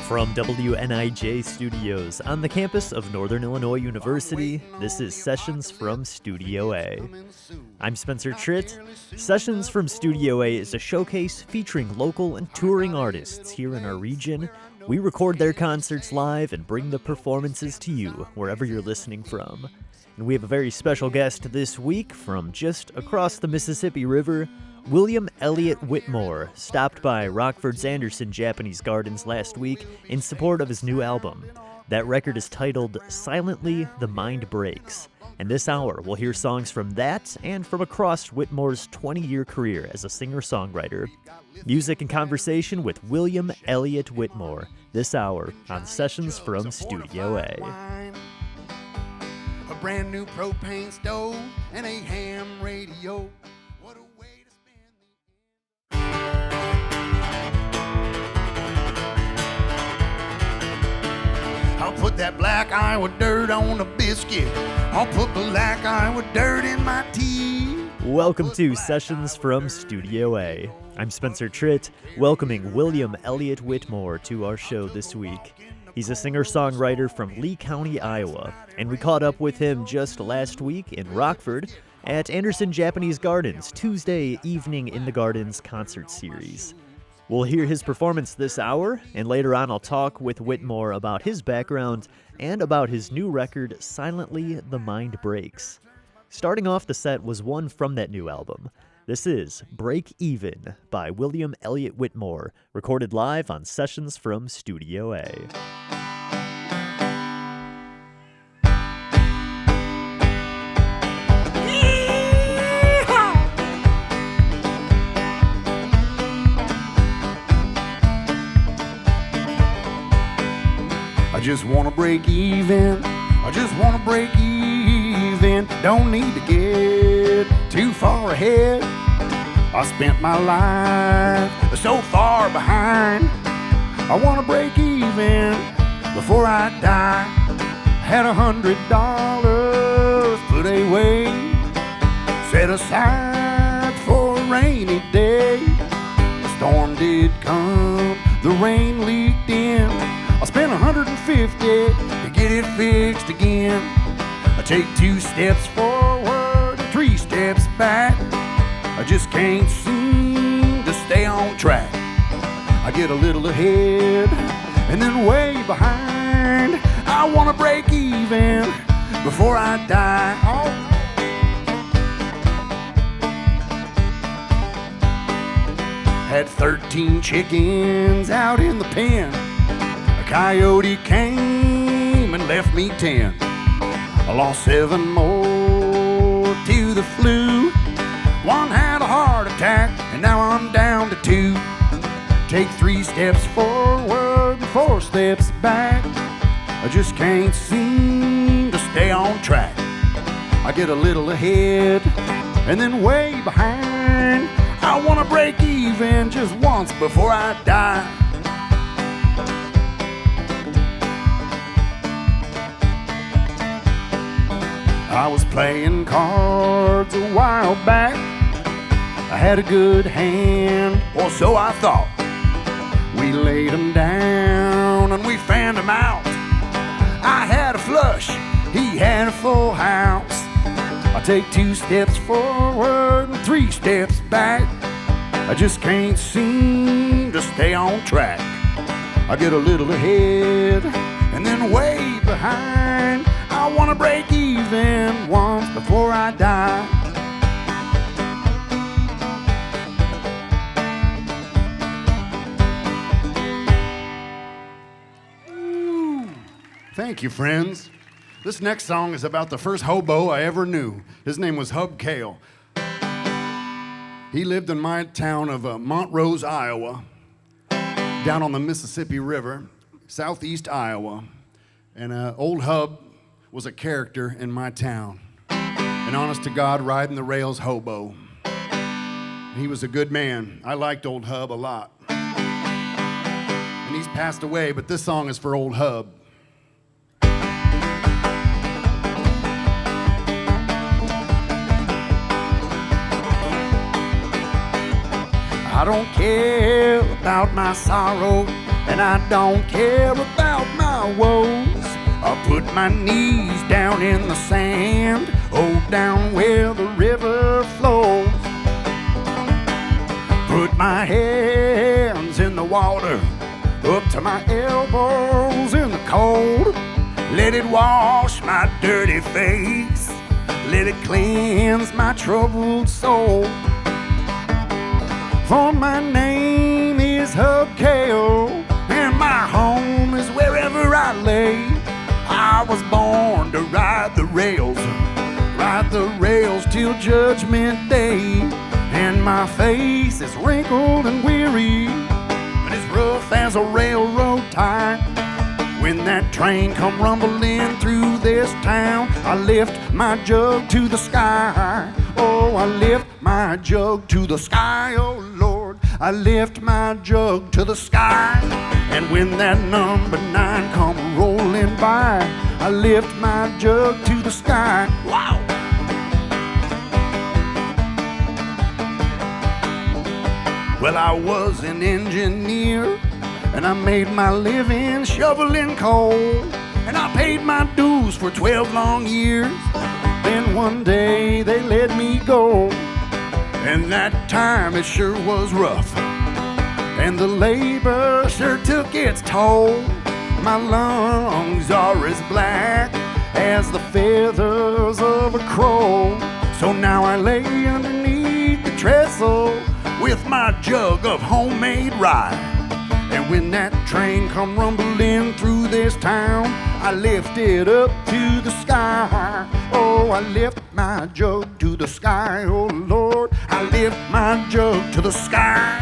From WNIJ Studios on the campus of Northern Illinois University, this is Sessions from Studio A. I'm Spencer Tritt. Sessions from Studio A is a showcase featuring local and touring artists here in our region. We record their concerts live and bring the performances to you wherever you're listening from. And we have a very special guest this week from just across the Mississippi River. William Elliott Whitmore stopped by Rockford's Anderson Japanese Gardens last week in support of his new album. That record is titled Silently the Mind Breaks. And this hour, we'll hear songs from that and from across Whitmore's 20-year career as a singer-songwriter. Music and conversation with William Elliott Whitmore this hour on Sessions from Studio A. A brand new propane stove and a ham radio. I'll put that black Iowa dirt on a biscuit. I'll put black Iowa dirt in my tea. Welcome to Sessions from Studio A. I'm Spencer Tritt, welcoming William Elliott Whitmore to our show this week. He's a singer-songwriter from Lee County, Iowa, and we caught up with him just last week in Rockford at Anderson Japanese Gardens, Tuesday Evening in the Gardens concert series. We'll hear his performance this hour, and later on I'll talk with Whitmore about his background and about his new record, Silently the Mind Breaks. Starting off the set was one from that new album. This is Break Even by William Elliott Whitmore, recorded live on Sessions from Studio A. I just wanna break even. I just wanna break even. Don't need to get too far ahead. I spent my life so far behind. I wanna break even before I die. Had $100 put away, set aside for a rainy day. The storm did come, the rain leaked in. I spent $150 to get it fixed again. I take 2 steps forward, 3 steps back. I just can't seem to stay on track. I get a little ahead and then way behind. I wanna break even before I die. Oh. Had 13 chickens out in the pen. Coyote came and left me 10. I lost 7 more to the flu. 1 had a heart attack and now I'm down to 2. Take 3 steps forward and 4 steps back. I just can't seem to stay on track. I get a little ahead and then way behind. I wanna break even just once before I die. I was playing cards a while back. I had a good hand, or so I thought. We laid 'em down and we fanned 'em out. I had a flush, he had a full house. I take 2 steps forward and 3 steps back. I just can't seem to stay on track. I get a little ahead and then way behind. I wanna break even once before I die. Ooh. Thank you, friends. This next song is about the first hobo I ever knew. His name was Hub Kale. He lived in my town of Montrose, Iowa, down on the Mississippi River, southeast Iowa. And old Hub was a character in my town. An honest to God, riding the rails hobo. He was a good man. I liked old Hub a lot. And he's passed away, but this song is for old Hub. I don't care about my sorrow. and I don't care about my woes. I put my knees down in the sand, oh, down where the river flows. Put my hands in the water, up to my elbows in the cold. Let it wash my dirty face, let it cleanse my troubled soul. For my name is Hubcale, and my home is wherever I lay. I was born to ride the rails till Judgment Day. And my face is wrinkled and weary, but as rough as a railroad tie. When that train come rumbling through this town, I lift my jug to the sky. Oh, I lift my jug to the sky, oh Lord, I lift my jug to the sky. And when that number 9 come rolling by, I lift my jug to the sky. Wow! Well, I was an engineer, and I made my living shoveling coal, and I paid my dues for 12 long years. Then one day they let me go, and that time it sure was rough, and the labor sure took its toll. My lungs are as black as the feathers of a crow, so now I lay underneath the trestle with my jug of homemade rye. And when that train come rumbling through this town, I lift it up to the sky. Oh, I lift my jug to the sky, oh Lord, I lift my jug to the sky.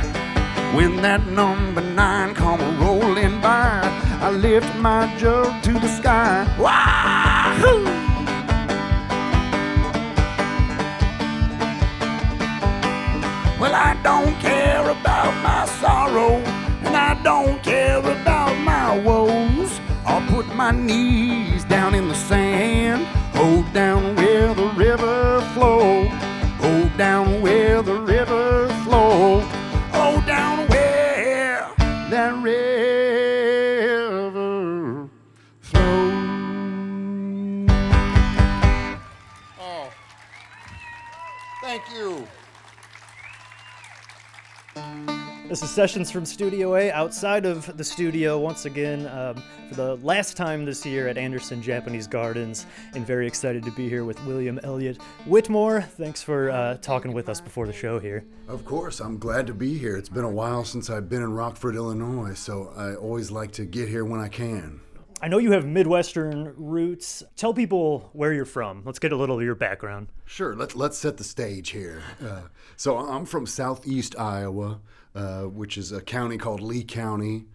When that number 9 come rolling by, I lift my jug to the sky. Wahoo! Well, I don't care about my sorrow, and I don't care about my woes. I'll put my knees down in the sand, oh, down where the river flows, oh, down where the river flows, oh, down where that river flows. Oh, thank you. This is Sessions from Studio A, outside of the studio once again for the last time this year at Anderson Japanese Gardens, and very excited to be here with William Elliott Whitmore. Thanks for talking with us before the show here. Of course, I'm glad to be here. It's been a while since I've been in Rockford, Illinois, so I always like to get here when I can. I know you have Midwestern roots. Tell people where you're from. Let's get a little of your background. Sure, let's set the stage here. So I'm from southeast Iowa, which is a county called Lee County,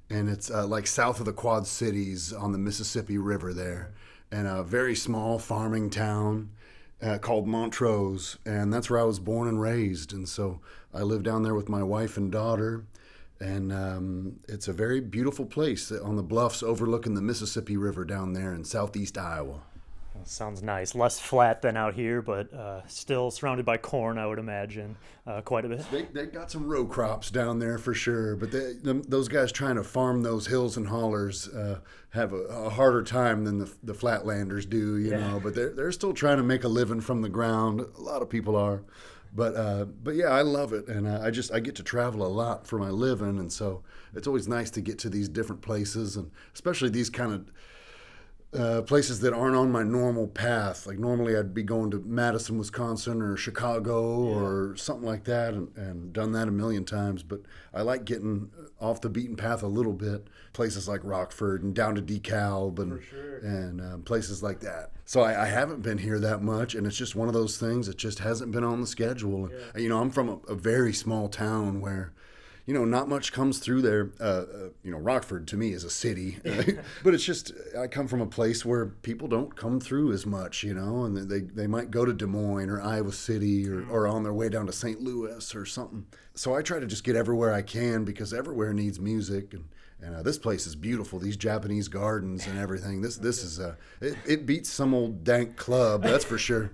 and it's like south of the Quad Cities on the Mississippi River there, and a very small farming town called Montrose, and that's where I was born and raised. And so I live down there with my wife and daughter, and it's a very beautiful place on the bluffs overlooking the Mississippi River down there in southeast Iowa. Sounds nice. Less flat than out here, but still surrounded by corn, I would imagine, quite a bit. They got some row crops down there for sure, but those guys trying to farm those hills and hollers have a harder time than the flatlanders do, you know. But they're still trying to make a living from the ground. A lot of people are. But yeah, I love it, and I get to travel a lot for my living, and so it's always nice to get to these different places, and especially these kind of places that aren't on my normal path. Like normally I'd be going to Madison, Wisconsin, or Chicago, or something like that, and done that a million times. But I like getting off the beaten path a little bit. Places like Rockford and down to DeKalb and places like that. So I haven't been here that much, and it's just one of those things that just hasn't been on the schedule. Yeah. You know, I'm from a very small town where, you know, not much comes through there. You know, Rockford to me is a city, but it's just, I come from a place where people don't come through as much, you know, and they might go to Des Moines or Iowa City or on their way down to St. Louis or something. So I try to just get everywhere I can because everywhere needs music, and this place is beautiful. These Japanese gardens and everything. This is it beats some old dank club, that's for sure.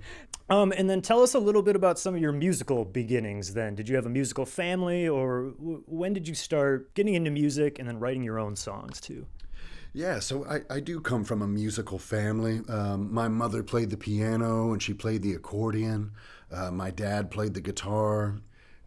And then tell us a little bit about some of your musical beginnings then. Did you have a musical family, or when did you start getting into music and then writing your own songs too? Yeah, so I do come from a musical family. My mother played the piano and she played the accordion. My dad played the guitar.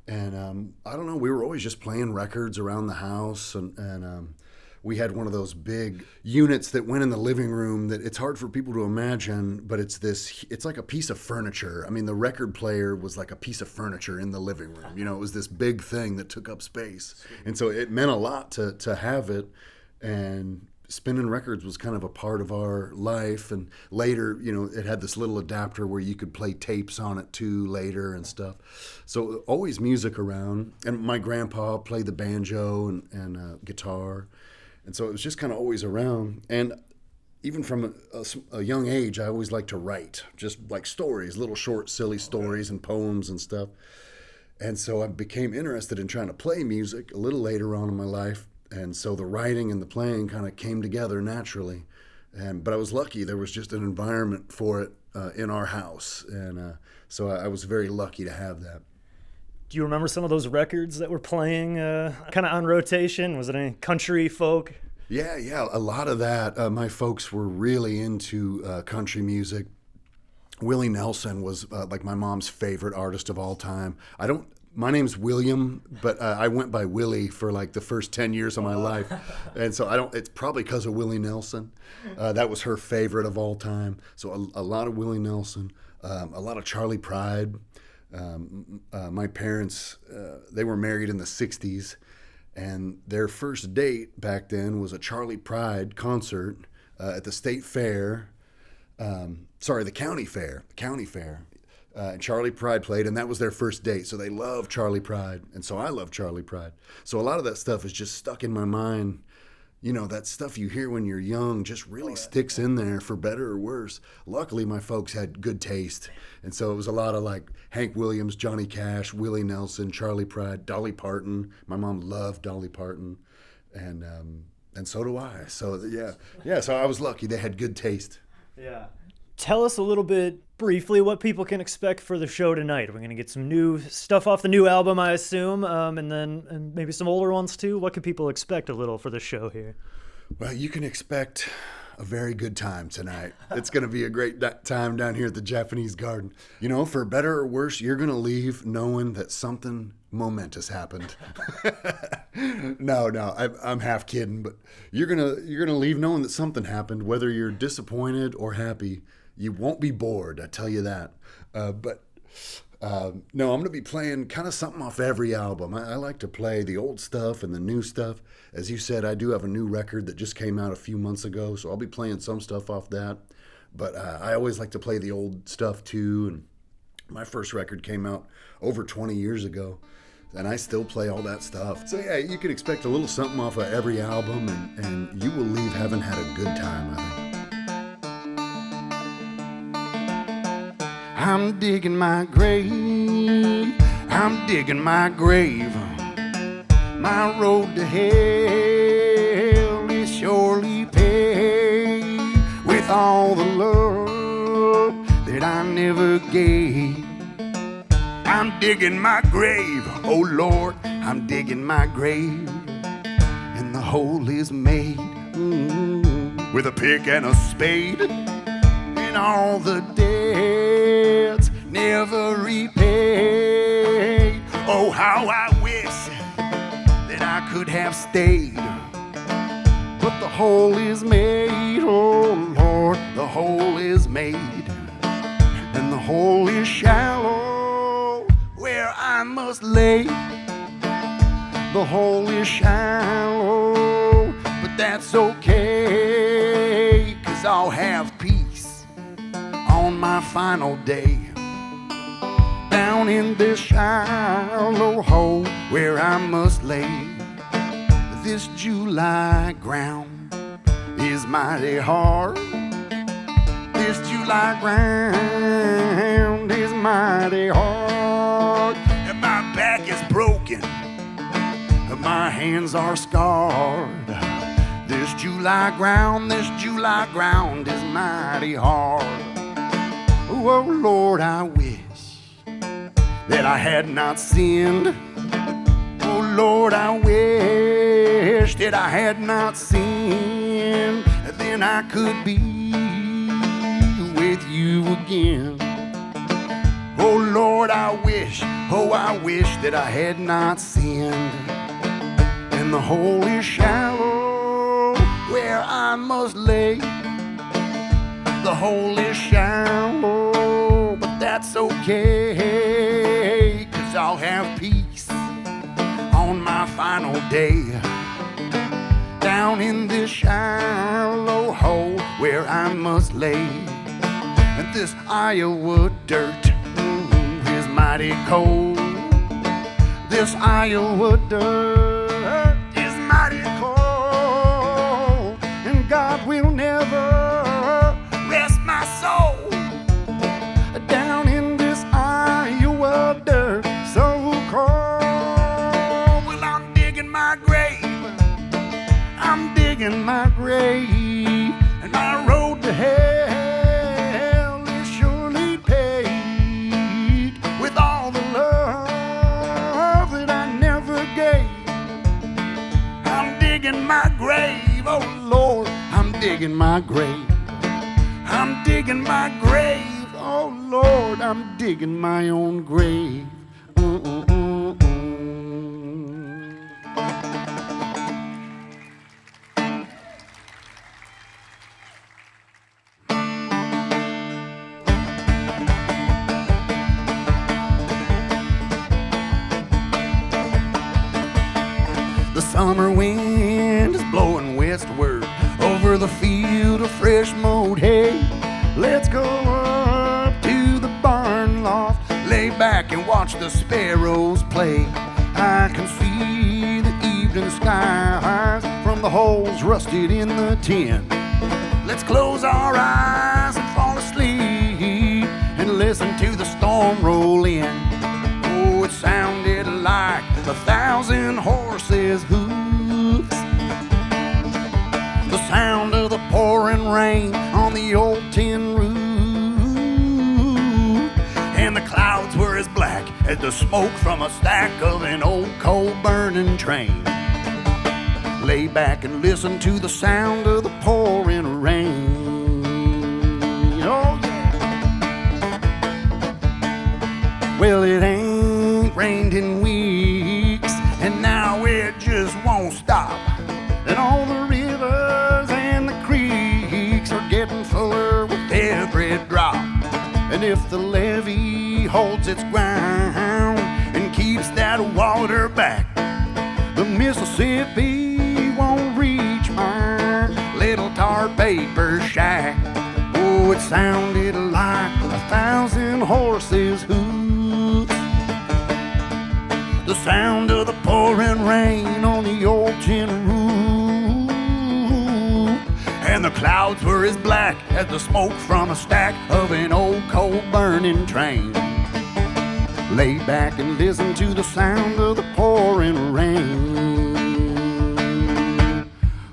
And I don't know, we were always just playing records around the house. And we had one of those big units that went in the living room that it's hard for people to imagine, but it's like a piece of furniture. I mean, the record player was like a piece of furniture in the living room. You know, it was this big thing that took up space. And so it meant a lot to have it. And spinning records was kind of a part of our life. And later, you know, it had this little adapter where you could play tapes on it too later and stuff. So always music around. And my grandpa played the banjo and guitar. And so it was just kind of always around. And even from a young age, I always liked to write, just like stories, little short, silly stories and poems and stuff. And so I became interested in trying to play music a little later on in my life. And so the writing and the playing kind of came together naturally. But I was lucky. There was just an environment for it in our house. And so I was very lucky to have that. Do you remember some of those records that were playing kind of on rotation? Was it any country, folk? Yeah, a lot of that. My folks were really into country music. Willie Nelson was like my mom's favorite artist of all time. My name's William, but I went by Willie for like the first 10 years of my life. And so it's probably because of Willie Nelson. That was her favorite of all time. So a lot of Willie Nelson, a lot of Charlie Pride. My parents, they were married in the 60s, and their first date back then was a Charlie Pride concert at the state fair. The county fair. And Charlie Pride played, and that was their first date. So they loved Charlie Pride, and so I love Charlie Pride. So a lot of that stuff is just stuck in my mind. You know, that stuff you hear when you're young just really sticks in there for better or worse. Luckily, my folks had good taste. And so it was a lot of like Hank Williams, Johnny Cash, Willie Nelson, Charlie Pride, Dolly Parton. My mom loved Dolly Parton. And so do I. So yeah. So I was lucky. They had good taste. Yeah. Tell us a little bit briefly what people can expect for the show tonight. We're going to get some new stuff off the new album, I assume, and maybe some older ones too. What can people expect a little for the show here? Well, you can expect a very good time tonight. It's going to be a great time down here at the Japanese Garden. You know, for better or worse, you're going to leave knowing that something momentous happened. No, I'm half kidding, but you're gonna leave knowing that something happened, whether you're disappointed or happy. You won't be bored, I tell you that. No, I'm going to be playing kind of something off every album. I like to play the old stuff and the new stuff. As you said, I do have a new record that just came out a few months ago, so I'll be playing some stuff off that. But I always like to play the old stuff too. And my first record came out over 20 years ago, and I still play all that stuff. So yeah, you can expect a little something off of every album, and you will leave having had a good time, I think. I'm digging my grave, I'm digging my grave. My road to hell is surely paved with all the love that I never gave. I'm digging my grave, oh Lord, I'm digging my grave. And the hole is made with a pick and a spade. And all the debts never repaid. Oh, how I wish that I could have stayed. But the hole is made, oh Lord, the hole is made. And the hole is shallow where I must lay. The hole is shallow, but that's okay, 'cause I'll have peace on my final day. Down in this shallow hole where I must lay. This July ground is mighty hard. This July ground is mighty hard. And my back is broken, and my hands are scarred. This July ground is mighty hard. oh Lord, I wish that I had not sinned. Oh Lord, I wish that I had not sinned. Then I could be with you again. Oh Lord, I wish that I had not sinned. And the hole is shallow where I must lay. The hole is shallow, but that's okay, 'cause I'll have peace on my final day. Down in this shallow hole where I must lay. And this Iowa dirt is mighty cold. This Iowa dirt is mighty cold. And God will never rest my soul down in this Iowa dirt so cold. Well, I'm digging my grave. I'm digging my grave. And my road to hell is surely paved with all the love that I never gave. I'm digging my grave, oh Lord, I'm digging my grave. I'm digging my grave, oh Lord, I'm digging my own grave. The summer wind is blowing westward over the field of fresh mowed hay. Let's go up to the barn loft, lay back and watch the sparrows play. I can see the evening skies from the holes rusted in the tin. Let's close our eyes and fall asleep and listen to the storm roll in. Oh, it sounded like 1,000 horses' hoofs. The sound of the pouring rain on the old tin roof. And the clouds were as black as the smoke from a stack of an old coal-burning train. Lay back and listen to the sound of the pouring rain. Oh, yeah. Well, it ain't rained in weeks, and now it just won't stop. And all the rivers and the creeks are getting fuller with every drop. And if the levee holds its ground and keeps that water back, the Mississippi won't reach my little tar paper shack. Oh, it sounded like 1,000 horses' hoofs. The sound of the pouring rain on the old tin roof. And the clouds were as black as the smoke from a stack of an old coal-burning train. Lay back and listen to the sound of the pouring rain.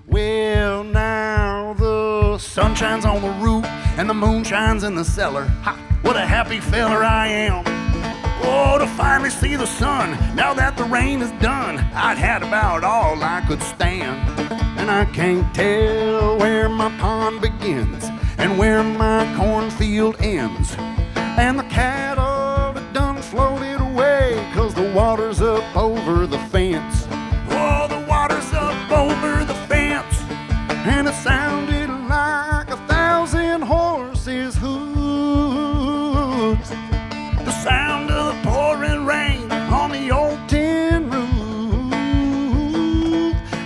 Well, now the sun shines on the roof and the moon shines in the cellar. Ha, what a happy feller I am. Oh, to finally see the sun, now that the rain is done. I'd had about all I could stand. And I can't tell where my pond begins and where my cornfield ends. And the cattle have done floated away, 'cause the water's up over the fence. Oh, the water's up over the fence. And it sounded like 1,000 horses' hooves. The sound of the pouring rain on the old tin roof.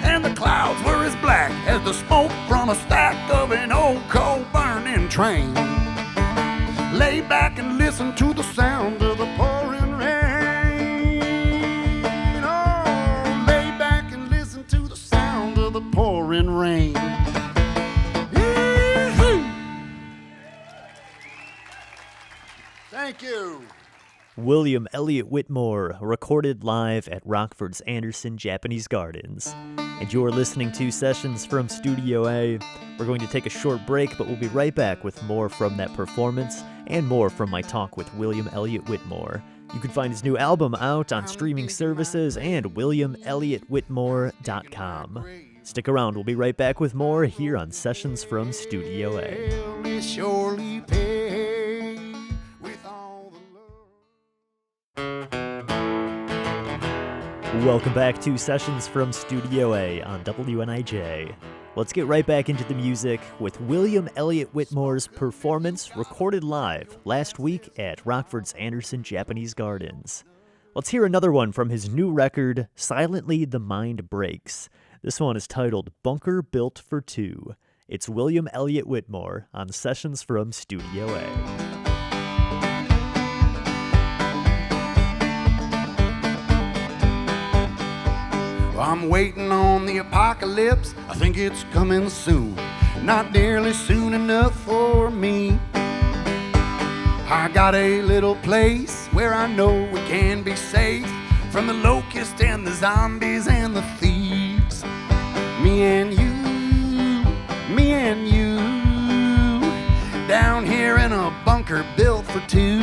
And the clouds were as black as the smoke from a stack of an old coal-burning train. Lay back and listen to the sound of the pouring rain. Oh, lay back and listen to the sound of the pouring rain. Yee-hoo. Thank you. William Elliott Whitmore, recorded live at Rockford's Anderson Japanese Gardens. And you're listening to Sessions from Studio A. We're going to take a short break, but we'll be right back with more from that performance and more from my talk with William Elliott Whitmore. You can find his new album out on streaming services and WilliamElliottWhitmore.com. Stick around, we'll be right back with more here on Sessions from Studio A. Surely pay with all the love. Welcome back to Sessions from Studio A on WNIJ. Let's get right back into the music with William Elliott Whitmore's performance recorded live last week at Rockford's Anderson Japanese Gardens. Let's hear another one from his new record, Silently the Mind Breaks. This one is titled Bunker Built for Two. It's William Elliott Whitmore on Sessions from Studio A. I'm waiting on the apocalypse. I think it's coming soon. Not nearly soon enough for me. I got a little place where I know we can be safe from the locusts and the zombies and the thieves. Me and you, down here in a bunker built for two.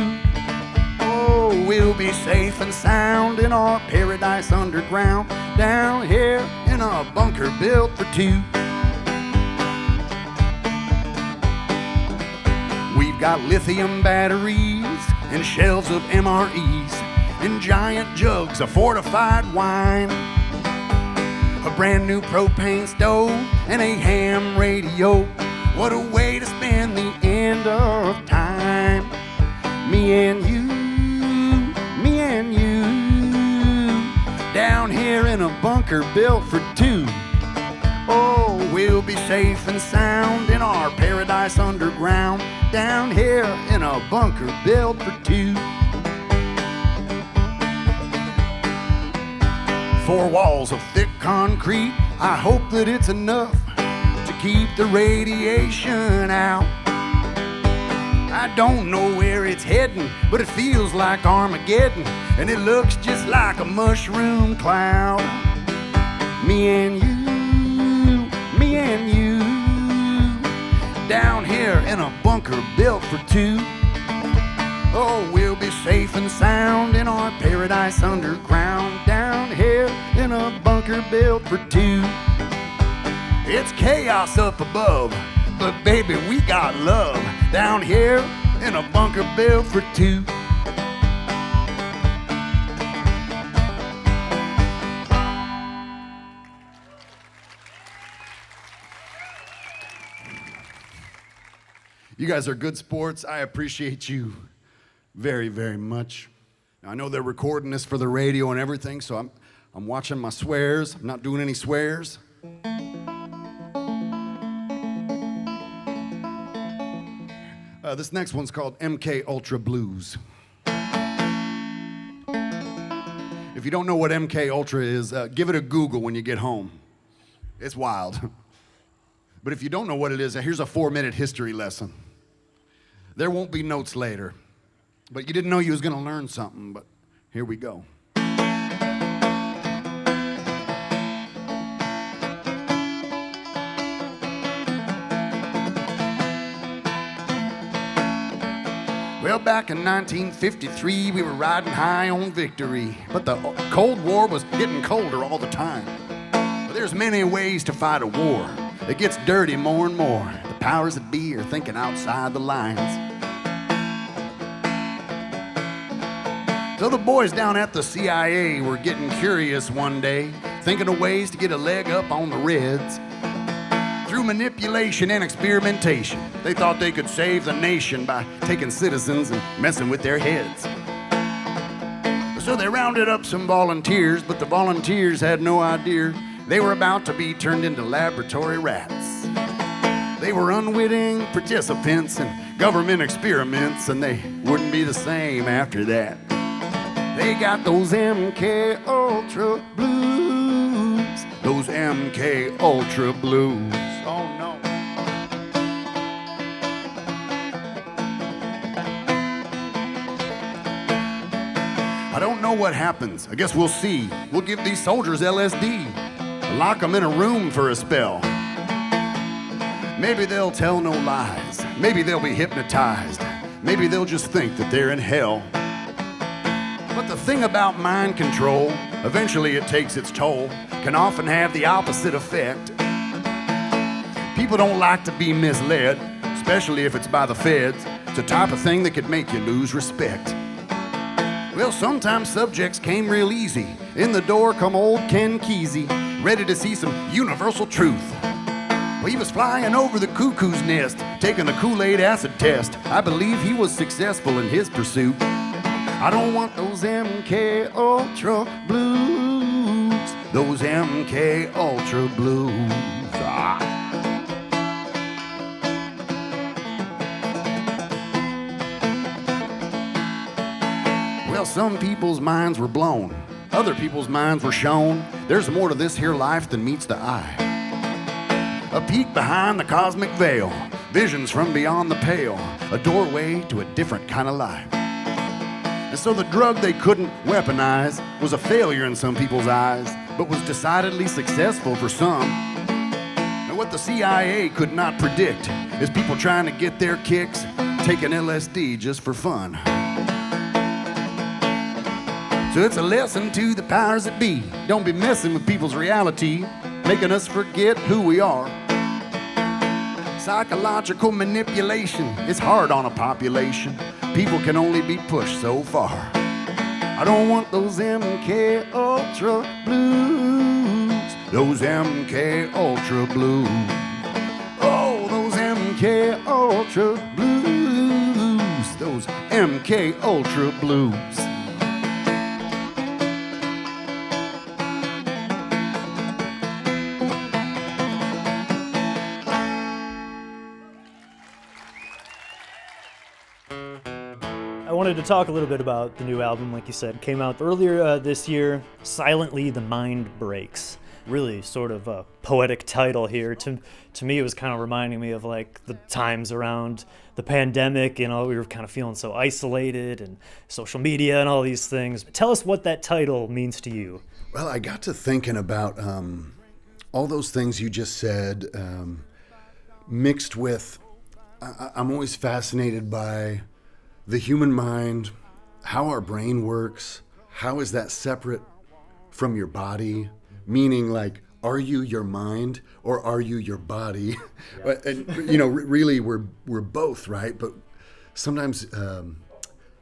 Oh, we'll be safe and sound in our paradise underground, down here in a bunker built for two. We've got lithium batteries and shelves of MREs and giant jugs of fortified wine, a brand new propane stove and a ham radio. What a way to spend the end of time. Me and you, down here in a bunker built for two. Oh, we'll be safe and sound in our paradise underground, down here in a bunker built for two. 4 walls of thick concrete, I hope that it's enough to keep the radiation out. I don't know where it's heading, but it feels like Armageddon, and it looks just like a mushroom cloud. Me and you, down here in a bunker built for two. Oh, we'll be safe and sound in our paradise underground, down here in a bunker built for two. It's chaos up above, but baby, we got love down here in a bunker built for two. You guys are good sports. I appreciate you very, very much. Now, I know they're recording this for the radio and everything, so I'm watching my swears. I'm not doing any swears. This next one's called MK Ultra Blues. If you don't know what MK Ultra is, give it a Google when you get home. It's wild. But if you don't know what it is, here's a 4-minute history lesson. There won't be notes later. But you didn't know you was gonna learn something, but here we go. Well, back in 1953, we were riding high on victory, but the Cold War was getting colder all the time. Well, there's many ways to fight a war. It gets dirty more and more. The powers that be are thinking outside the lines. So the boys down at the CIA were getting curious one day, thinking of ways to get a leg up on the Reds. Through manipulation and experimentation, they thought they could save the nation by taking citizens and messing with their heads. So they rounded up some volunteers, but the volunteers had no idea they were about to be turned into laboratory rats. They were unwitting participants in government experiments, and they wouldn't be the same after that. They got those MK Ultra Blues, those MK Ultra Blues. Oh no. what happens. I guess we'll see. We'll give these soldiers LSD. Lock them in a room for a spell. Maybe they'll tell no lies. Maybe they'll be hypnotized. Maybe they'll just think that they're in hell. But the thing about mind control, eventually it takes its toll, can often have the opposite effect. People don't like to be misled, especially if it's by the feds. It's the type of thing that could make you lose respect. Well, sometimes subjects came real easy. In the door come old Ken Kesey, ready to see some universal truth. Well, he was flying over the cuckoo's nest, taking a Kool-Aid acid test. I believe he was successful in his pursuit. I don't want those MK Ultra blues, those MK Ultra blues. Well, some people's minds were blown, other people's minds were shown. There's more to this here life than meets the eye. A peek behind the cosmic veil, visions from beyond the pale, a doorway to a different kind of life. And so the drug they couldn't weaponize was a failure in some people's eyes, but was decidedly successful for some. And what the CIA could not predict is people trying to get their kicks, taking LSD just for fun. So it's a lesson to the powers that be. Don't be messing with people's reality, making us forget who we are. Psychological manipulation is hard on a population. People can only be pushed so far. I don't want those MK Ultra blues, those MK Ultra blues. Oh, those MK Ultra blues, those MK Ultra blues. I wanted to talk a little bit about the new album, like you said. Came out earlier this year, Silently the Mind Breaks. Really sort of a poetic title here. To me, it was kind of reminding me of like the times around the pandemic, we were kind of feeling so isolated and social media and all these things. Tell us what that title means to you. Well, I got to thinking about all those things you just said, mixed with, I'm always fascinated by the human mind, how our brain works. How is that separate from your body? Meaning, like, are you your mind or are you your body? Yeah. And really, we're both, right? But sometimes,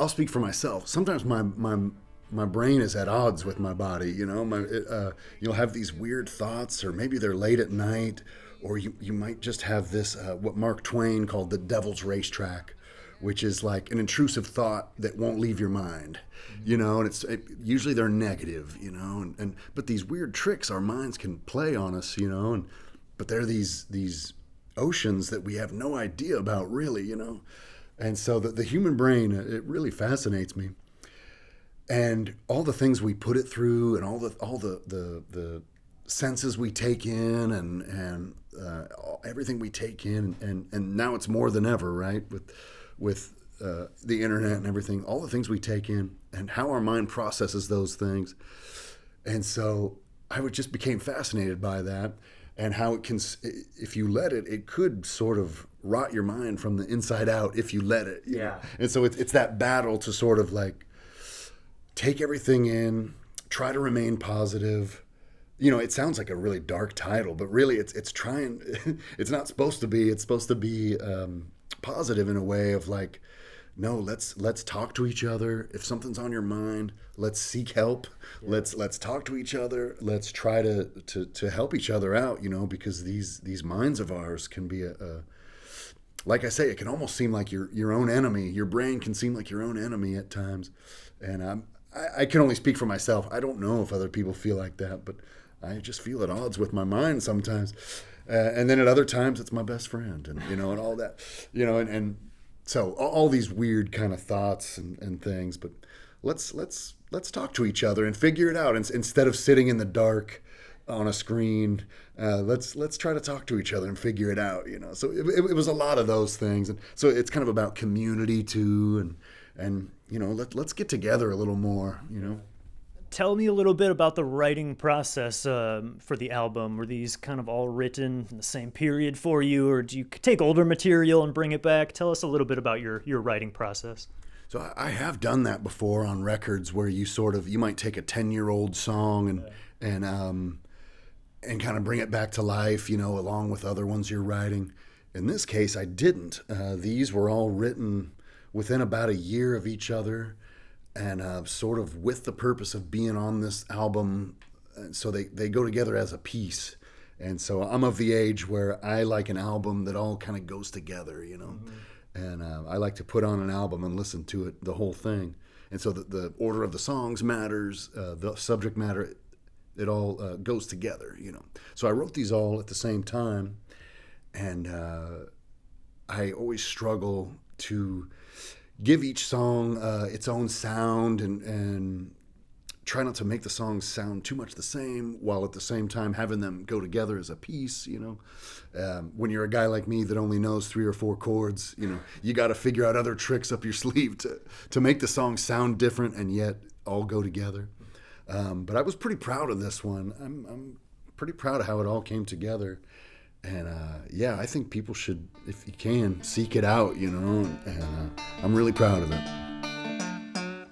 I'll speak for myself. Sometimes my brain is at odds with my body. You'll have these weird thoughts, or maybe they're late at night, or you might just have this what Mark Twain called the devil's racetrack, which is like an intrusive thought that won't leave your mind, and usually they're negative, but these weird tricks our minds can play on us, but they're these oceans that we have no idea about really, and so the human brain, it really fascinates me, and all the things we put it through, and all the senses we take in, and everything we take in, and now it's more than ever, right, with the internet and everything, all the things we take in and how our mind processes those things. And so I just became fascinated by that, and how it can, if you let it, it could sort of rot your mind from the inside out if you let it. You know? And so it's that battle to sort of like take everything in, try to remain positive. It sounds like a really dark title, but really it's trying, it's not supposed to be, it's supposed to be positive in a way of like, no, let's talk to each other. If something's on your mind, let's seek help. Yeah. Let's talk to each other. Let's try to help each other out, because these minds of ours can be like I say, it can almost seem like your own enemy. Your brain can seem like your own enemy at times. And I can only speak for myself. I don't know if other people feel like that, but I just feel at odds with my mind sometimes. And then at other times, it's my best friend, and and all that, and so all these weird kind of thoughts and things. But let's talk to each other and figure it out. And instead of sitting in the dark on a screen, let's try to talk to each other and figure it out. So it was a lot of those things, and so it's kind of about community too, and let's get together a little more. Tell me a little bit about the writing process for the album. Were these kind of all written in the same period for you, or do you take older material and bring it back? Tell us a little bit about your writing process. So I have done that before on records where you might take a 10-year-old song and kind of bring it back to life, along with other ones you're writing. In this case, I didn't. These were all written within about a year of each other, and sort of with the purpose of being on this album. So they go together as a piece. And so I'm of the age where I like an album that all kind of goes together, Mm-hmm. And I like to put on an album and listen to it, the whole thing. And so the order of the songs matters, the subject matter, it all goes together, So I wrote these all at the same time, and I always struggle to give each song its own sound and try not to make the songs sound too much the same, while at the same time having them go together as a piece, When you're a guy like me that only knows 3 or 4 chords, you got to figure out other tricks up your sleeve to make the song sound different and yet all go together. But I was pretty proud of this one. I'm pretty proud of how it all came together. And I think people should, if you can, seek it out, and I'm really proud of it.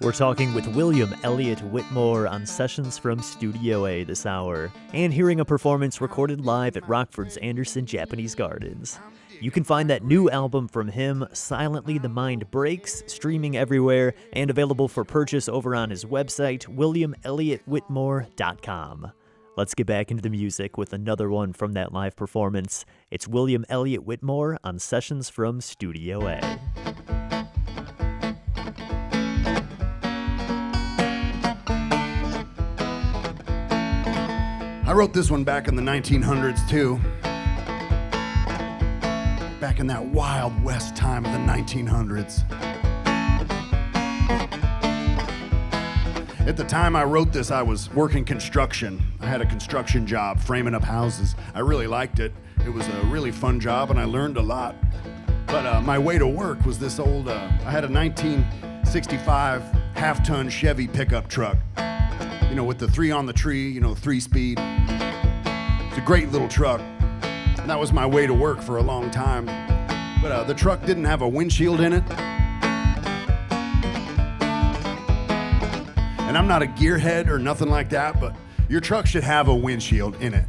We're talking with William Elliott Whitmore on Sessions from Studio A this hour, and hearing a performance recorded live at Rockford's Anderson Japanese Gardens. You can find that new album from him, Silently the Mind Breaks, streaming everywhere and available for purchase over on his website, WilliamElliottWhitmore.com. Let's get back into the music with another one from that live performance. It's William Elliott Whitmore on Sessions from Studio A. I wrote this one back in the 1900s too. Back in that Wild West time of the 1900s. At the time I wrote this, I was working construction. I had a construction job, framing up houses. I really liked it. It was a really fun job, and I learned a lot. But my way to work was this old, I had a 1965 half-ton Chevy pickup truck. With the 3 on the tree, 3-speed. It's a great little truck. And that was my way to work for a long time. But the truck didn't have a windshield in it. And I'm not a gearhead or nothing like that, but your truck should have a windshield in it.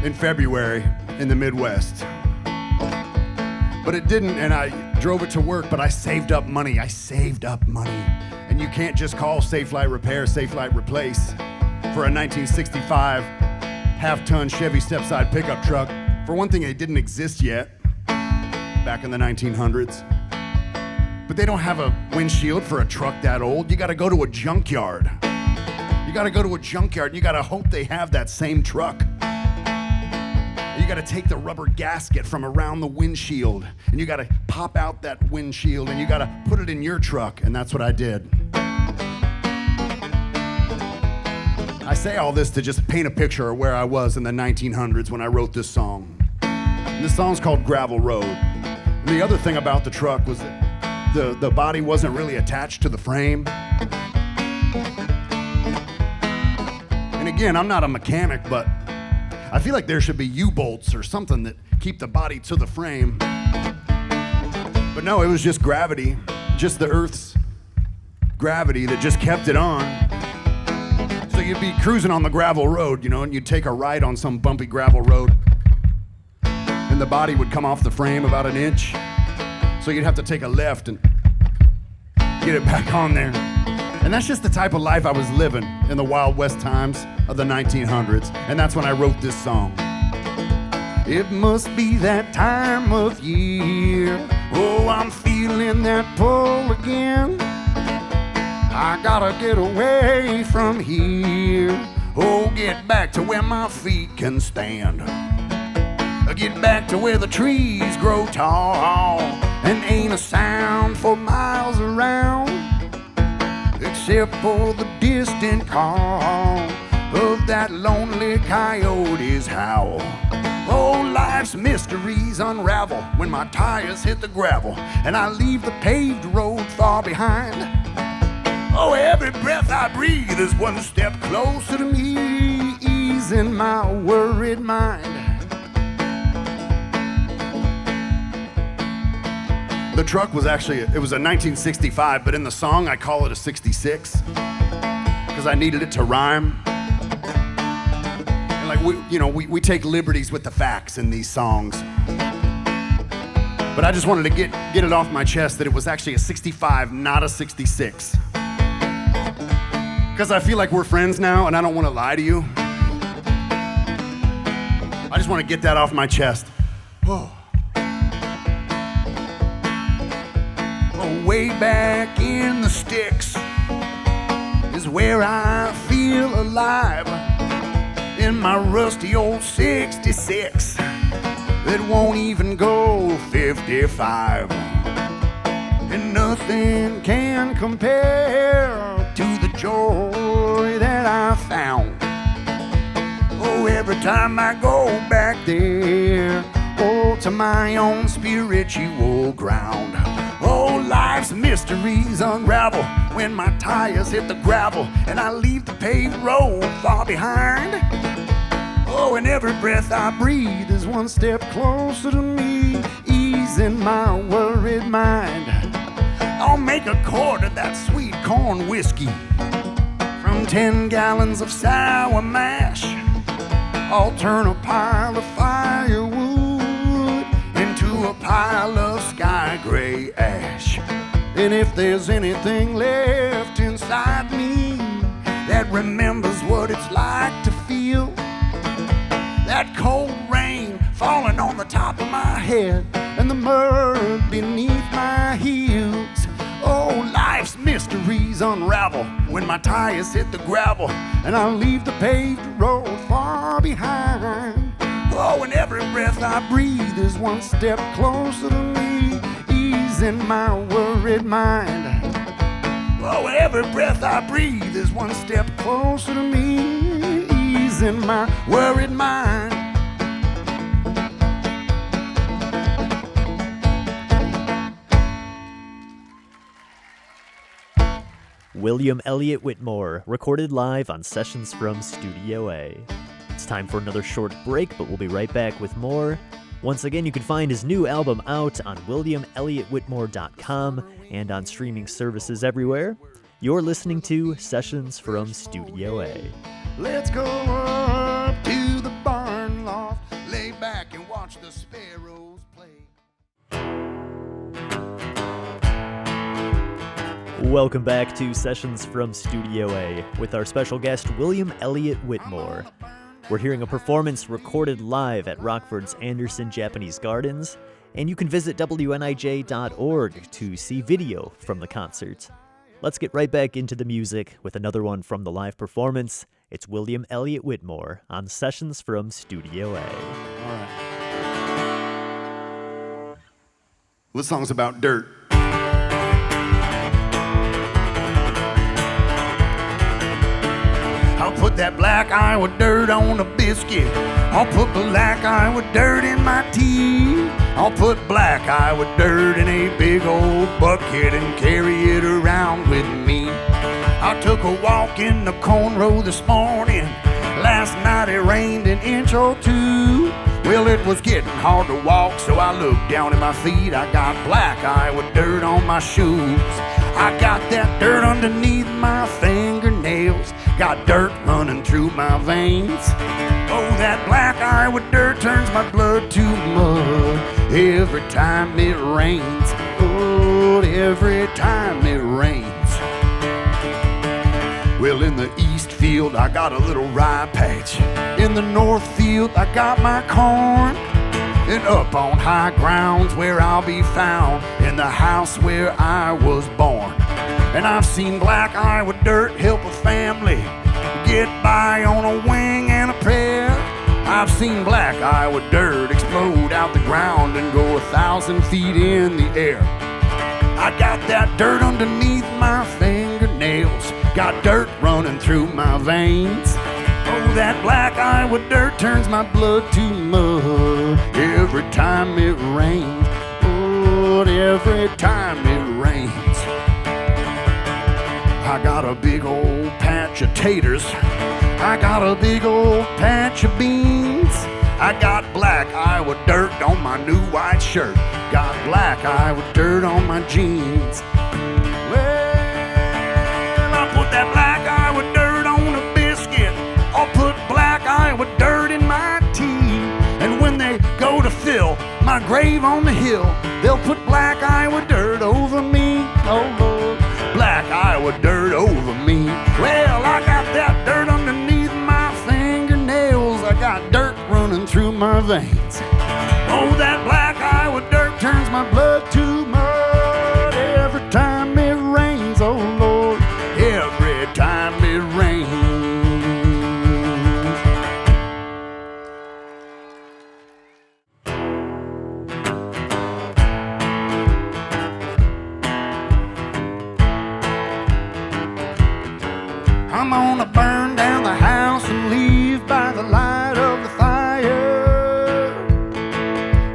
In February in the Midwest. But it didn't, and I drove it to work, but I saved up money. And you can't just call Safelite Repair, Safelite Replace for a 1965 half-ton Chevy step-side pickup truck. For one thing, it didn't exist yet back in the 1900s. But they don't have a windshield for a truck that old. You gotta go to a junkyard. You gotta hope they have that same truck. You gotta take the rubber gasket from around the windshield, and you gotta pop out that windshield, and you gotta put it in your truck, and that's what I did. I say all this to just paint a picture of where I was in the 1900s when I wrote this song. And this song's called Gravel Road. And the other thing about the truck was that the body wasn't really attached to the frame. And again, I'm not a mechanic, but I feel like there should be U-bolts or something that keep the body to the frame. But no, it was just gravity, just the Earth's gravity that just kept it on. So you'd be cruising on the gravel road, and you'd take a ride on some bumpy gravel road, and the body would come off the frame about an inch. So you'd have to take a left and get it back on there. And that's just the type of life I was living in the Wild West times of the 1900s. And that's when I wrote this song. It must be that time of year. Oh, I'm feeling that pull again. I gotta get away from here. Oh, get back to where my feet can stand. Get back to where the trees grow tall and ain't a sound for miles around, except for the distant call of that lonely coyote's howl. Oh, life's mysteries unravel when my tires hit the gravel and I leave the paved road far behind. Oh, every breath I breathe is one step closer to me, easing my worried mind. The truck was actually, it was a 1965, but in the song I call it a 66 because I needed it to rhyme. And like we take liberties with the facts in these songs. But I just wanted to get it off my chest that it was actually a 65, not a 66. Because I feel like we're friends now and I don't want to lie to you. I just want to get that off my chest. Oh. Way back in the sticks is where I feel alive. In my rusty old 66 that won't even go 55. And nothing can compare to the joy that I found. Oh, every time I go back there, oh, to my own spiritual ground. Oh, life's mysteries unravel when my tires hit the gravel and I leave the paved road far behind. Oh, and every breath I breathe is one step closer to me, easing my worried mind. I'll make a quart of that sweet corn whiskey from 10 gallons of sour mash. I'll turn a pile of firewood into a pile of sky gray ash. And if there's anything left inside me that remembers what it's like to feel that cold rain falling on the top of my head and the mud beneath my heels. Oh, life's mysteries unravel when my tires hit the gravel and I leave the paved road far behind. Oh, and every breath I breathe is one step closer to me, easing my worried mind. Oh, every breath I breathe is one step closer to me, easing my worried mind. William Elliott Whitmore, recorded live on Sessions from Studio A. It's time for another short break, but we'll be right back with more. Once again, you can find his new album out on WilliamElliottWhitmore.com and on streaming services everywhere. You're listening to Sessions from Studio A. Let's go up to the barn loft, lay back and watch the sparrows play. Welcome back to Sessions from Studio A with our special guest, William Elliott Whitmore. We're hearing a performance recorded live at Rockford's Anderson Japanese Gardens, and you can visit WNIJ.org to see video from the concert. Let's get right back into the music with another one from the live performance. It's William Elliott Whitmore on Sessions from Studio A. All right. This song's about dirt. I'll put that black Iowa dirt on a biscuit. I'll put black Iowa dirt in my tea. I'll put black Iowa dirt in a big old bucket and carry it around with me. I took a walk in the corn row this morning. Last night it rained an inch or two. Well, it was getting hard to walk, so I looked down at my feet. I got black Iowa dirt on my shoes. I got that dirt underneath my fingernails. Got dirt running through my veins. Oh, that black Iowa dirt turns my blood to mud every time it rains. Oh, every time it rains. Well, in the east field, I got a little rye patch. In the north field, I got my corn. And up on high grounds where I'll be found, in the house where I was born. And I've seen black Iowa dirt help a family get by on a wing and a prayer. I've seen black Iowa dirt explode out the ground and go 1,000 feet in the air. I got that dirt underneath my fingernails. Got dirt running through my veins. Oh, that black Iowa dirt turns my blood to mud every time it rains. Oh, every time it rains. I got a big old patch of taters. I got a big old patch of beans. I got black Iowa dirt on my new white shirt. Got black Iowa dirt on my jeans. Well, I put that black Iowa dirt on a biscuit. I'll put black Iowa dirt in my tea. And when they go to fill my grave on the hill, they'll put black Iowa dirt over me. Oh Lord, black Iowa dirt over me. Well, I got that dirt underneath my fingernails. I got dirt running through my veins. Oh, that black Iowa dirt turns my blood to mud every time it rains. Oh Lord, every time it rains. I'm gonna burn down the house and leave by the light of the fire.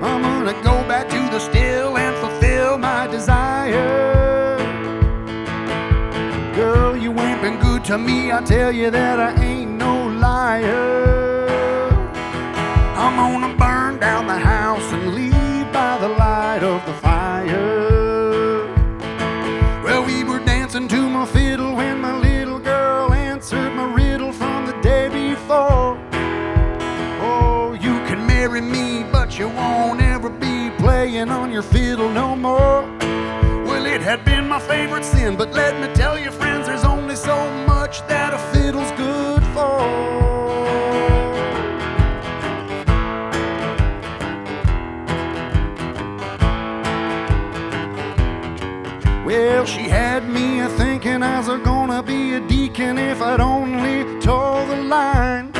I'm gonna go back to the still and fulfill my desire. Girl, you ain't been good to me, I tell you that I ain't no liar. I'm gonna burn down the house and leave by the light of the fire. Well, we were dancing to my fiddle when my little girl answered my riddle from the day before. Oh, you can marry me, but you won't ever be playing on your fiddle no more. Well, it had been my favorite sin, but let me tell you, friends, there's only so much that a fiddle's good for. Well, she had me a-thinking I was gonna be a deacon if I'd only toe the line.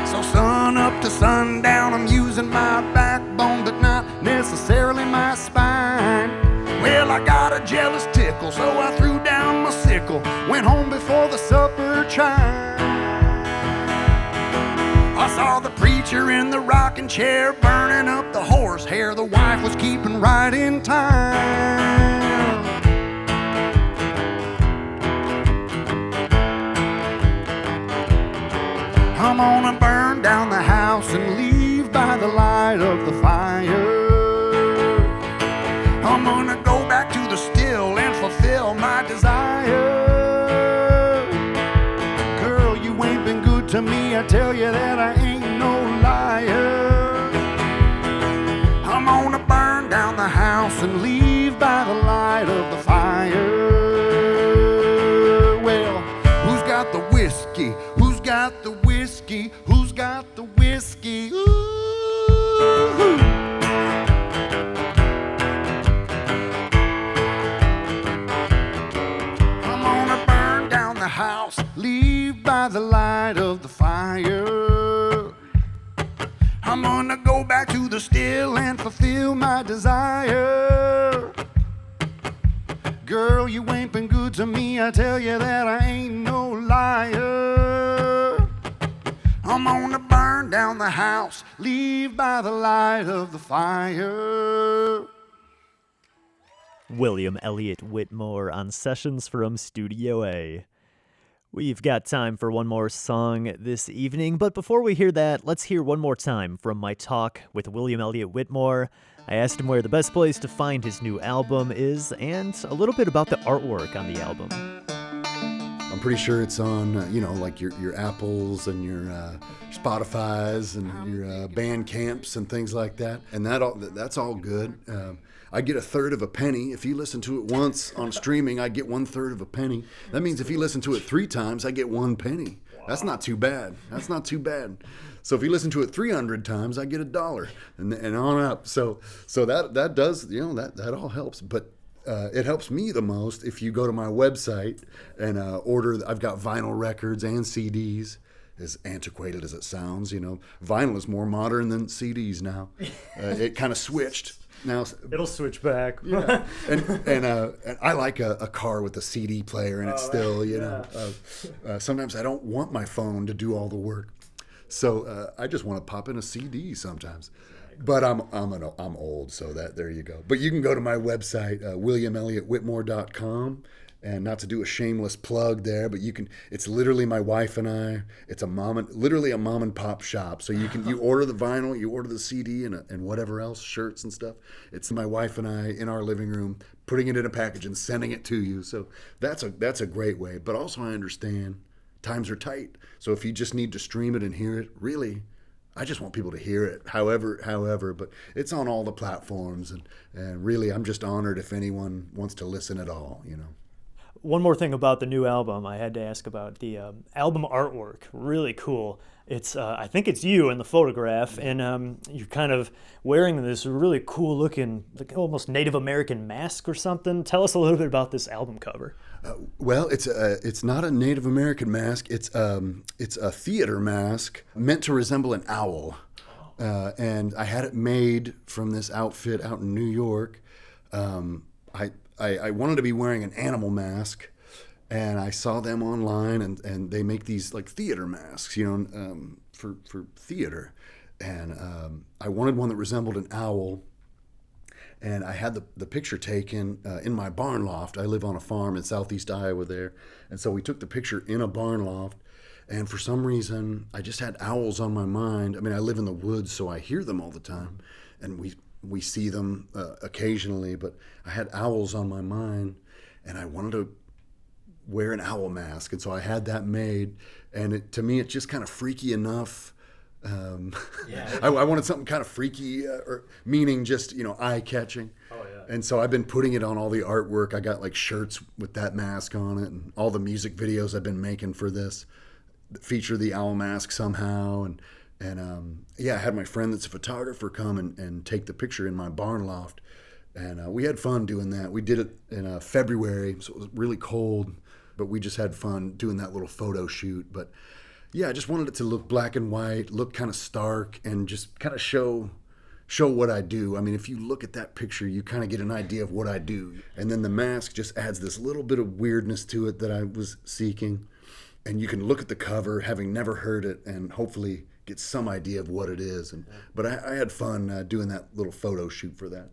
So sun up to sundown, I'm using my backbone, but not necessarily my spine. Well, I got a jealous tickle, so I threw down my sickle, went home before the supper chime. I saw the preacher in the rocking chair burning up the horsehair the wife was keeping right in time. I'm gonna burn down the house and leave by the light of the fire. I'm gonna go back to the still and fulfill my desire. Girl, you ain't been good to me, I tell you that I ain't no liar. I'm gonna burn down the house and leave by the light of the fire. Well, who's got the whiskey? Who's got the whiskey? Who's got the whiskey? Ooh. I'm gonna burn down the house, leave by the light of the fire. I'm gonna go back to the still and fulfill my desire. Girl, you ain't been good to me, I tell you that I ain't no liar. I'm gonna burn down the house, leave by the light of the fire. William Elliott Whitmore on Sessions from Studio A. We've got time for one more song this evening, but before we hear that, let's hear one more time from my talk with William Elliott Whitmore. I asked him where the best place to find his new album is, and a little bit about the artwork on the album. I'm pretty sure it's on, like your Apples and your Spotify's and your Bandcamps and things like that. And that's all good. I get 1/3 of a penny. If you listen to it once on streaming, I get 1/3 of a penny. That means if you listen to it 3 times, I get 1 penny. That's not too bad. That's not too bad. So if you listen to it 300 times, I get $1 and on up. So that does, that all helps. But it helps me the most if you go to my website and order. I've got vinyl records and CDs. As antiquated as it sounds, vinyl is more modern than CDs now. It kind of switched. Now It'll switch back. Yeah. and I like a car with a CD player in it still. Sometimes I don't want my phone to do all the work, so I just want to pop in a CD sometimes. But I'm old, so there you go. But you can go to my website, WilliamElliottWhitmore.com, And not to do a shameless plug there, but it's literally my wife and I. It's literally a mom and pop shop. So you order the vinyl, you order the CD and whatever else, shirts and stuff. It's my wife and I in our living room, putting it in a package and sending it to you. So that's a great way. But also I understand times are tight. So if you just need to stream it and hear it, really, I just want people to hear it, however, but it's on all the platforms, and really, I'm just honored if anyone wants to listen at all, One more thing about the new album I had to ask about. The album artwork, really cool. It's I think it's you in the photograph, and you're kind of wearing this really cool looking, like almost Native American mask or something. Tell us a little bit about this album cover. Well, it's not a Native American mask. It's a theater mask meant to resemble an owl, and I had it made from this outfit out in New York. I wanted to be wearing an animal mask, and I saw them online, and they make these like theater masks, for theater, and I wanted one that resembled an owl. And I had the picture taken in my barn loft. I live on a farm in southeast Iowa there. And so we took the picture in a barn loft. And for some reason, I just had owls on my mind. I mean, I live in the woods, so I hear them all the time. And we see them occasionally. But I had owls on my mind. And I wanted to wear an owl mask. And so I had that made. And to me, it's just kind of freaky enough. I wanted something kind of freaky, or meaning just, eye-catching. Oh, yeah. And so I've been putting it on all the artwork. I got like shirts with that mask on it, and all the music videos I've been making for this feature the owl mask somehow. And I had my friend that's a photographer come and take the picture in my barn loft. And we had fun doing that. We did it in February, so it was really cold, but we just had fun doing that little photo shoot. But yeah, I just wanted it to look black and white, look kind of stark, and just kind of show what I do. I mean, if you look at that picture, you kind of get an idea of what I do. And then the mask just adds this little bit of weirdness to it that I was seeking. And you can look at the cover, having never heard it, and hopefully get some idea of what it is. But I had fun doing that little photo shoot for that.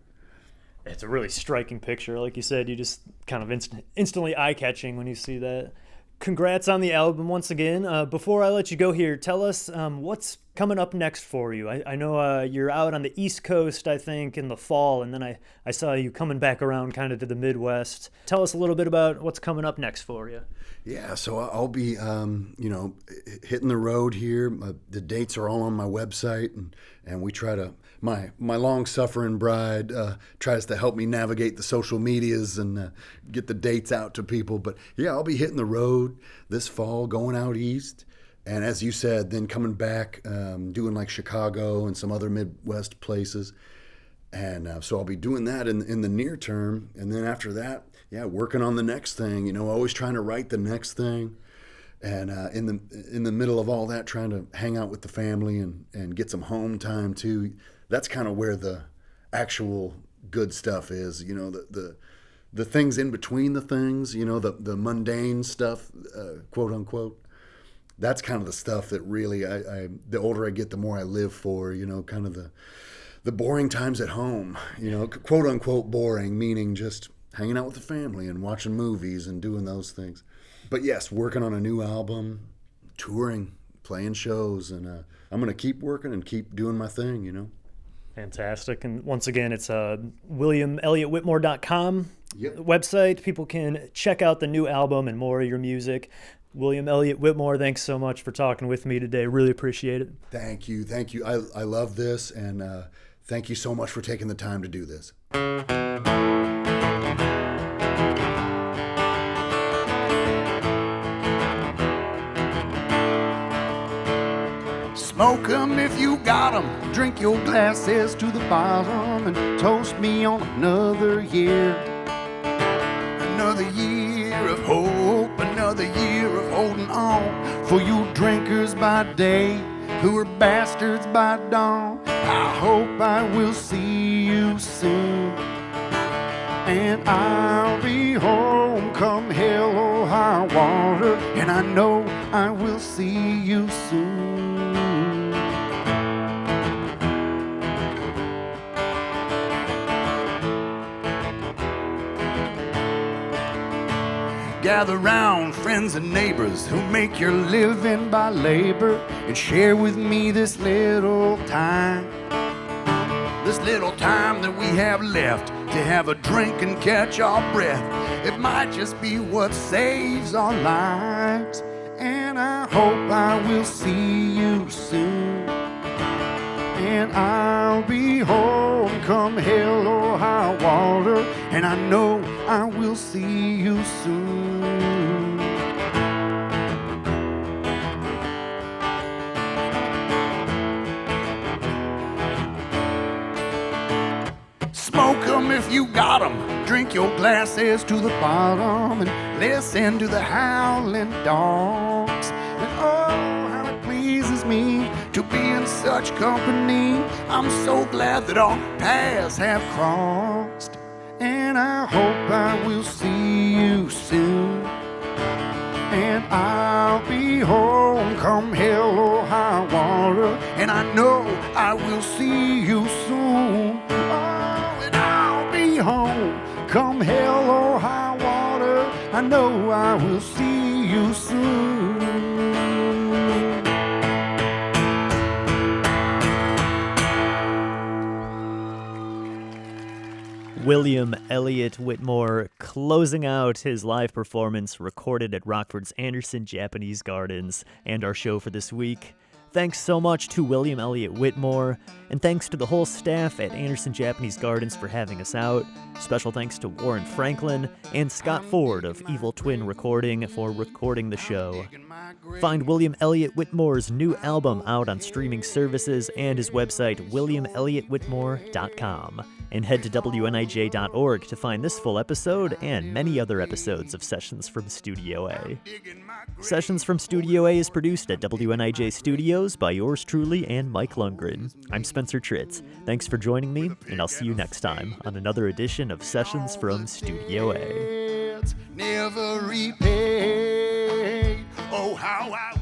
It's a really striking picture. Like you said, you just kind of instantly eye-catching when you see that. Congrats on the album once again. Before I let you go here, tell us what's coming up next for you. I know you're out on the East Coast, I think, in the fall, and then I saw you coming back around kind of to the Midwest. Tell us a little bit about what's coming up next for you. Yeah, so I'll be, hitting the road here. The dates are all on my website, and we try to, my long-suffering bride tries to help me navigate the social medias and get the dates out to people. But yeah, I'll be hitting the road this fall, going out east. And as you said, then coming back, doing like Chicago and some other Midwest places. And so I'll be doing that in the near term. And then after that, working on the next thing, always trying to write the next thing. And in the middle of all that, trying to hang out with the family and get some home time too. That's kind of where the actual good stuff is, the things in between the things, the mundane stuff, quote unquote. That's kind of the stuff that really, the older I get, the more I live for, kind of the boring times at home, quote unquote boring, meaning just hanging out with the family and watching movies and doing those things. But yes, working on a new album, touring, playing shows, and I'm going to keep working and keep doing my thing, Fantastic. And once again, it's WilliamElliottWhitmore.com website. People can check out the new album and more of your music. William Elliott Whitmore, thanks so much for talking with me today. Really appreciate it. Thank you. I love this, and thank you so much for taking the time to do this. Smoke 'em if you got 'em. Drink your glasses to the bottom and toast me on another year. Another year of hope, another year of holding on. For you drinkers by day who are bastards by dawn, I hope I will see you soon. And I'll be home come hell or high water, and I know I will see you soon. Gather round friends and neighbors who make your living by labor and share with me this little time. This little time that we have left to have a drink and catch our breath. It might just be what saves our lives. And I hope I will see you soon. And I'll be home come hell or high water. And I know I will see you soon. Smoke 'em if you got 'em. Drink your glasses to the bottom and listen to the howling dogs. And oh, how it pleases me to be in such company. I'm so glad that our paths have crossed. And I hope I will see you soon. And I'll be home come hell or high water. And I know I will see you soon. Home, come hell or high water, I know I will see you soon. William Elliott Whitmore closing out his live performance recorded at Rockford's Anderson Japanese Gardens and our show for this week. Thanks so much to William Elliott Whitmore, and thanks to the whole staff at Anderson Japanese Gardens for having us out. Special thanks to Warren Franklin and Scott Ford of Evil Twin Recording for recording the show. Find William Elliott Whitmore's new album out on streaming services and his website, williamelliotwhitmore.com. And head to WNIJ.org to find this full episode and many other episodes of Sessions from Studio A. Sessions from Studio A is produced at WNIJ Studios by yours truly and Mike Lundgren. I'm Spencer Tritz. Thanks for joining me, and I'll see you next time on another edition of Sessions from Studio A. Never repaid. Oh, how I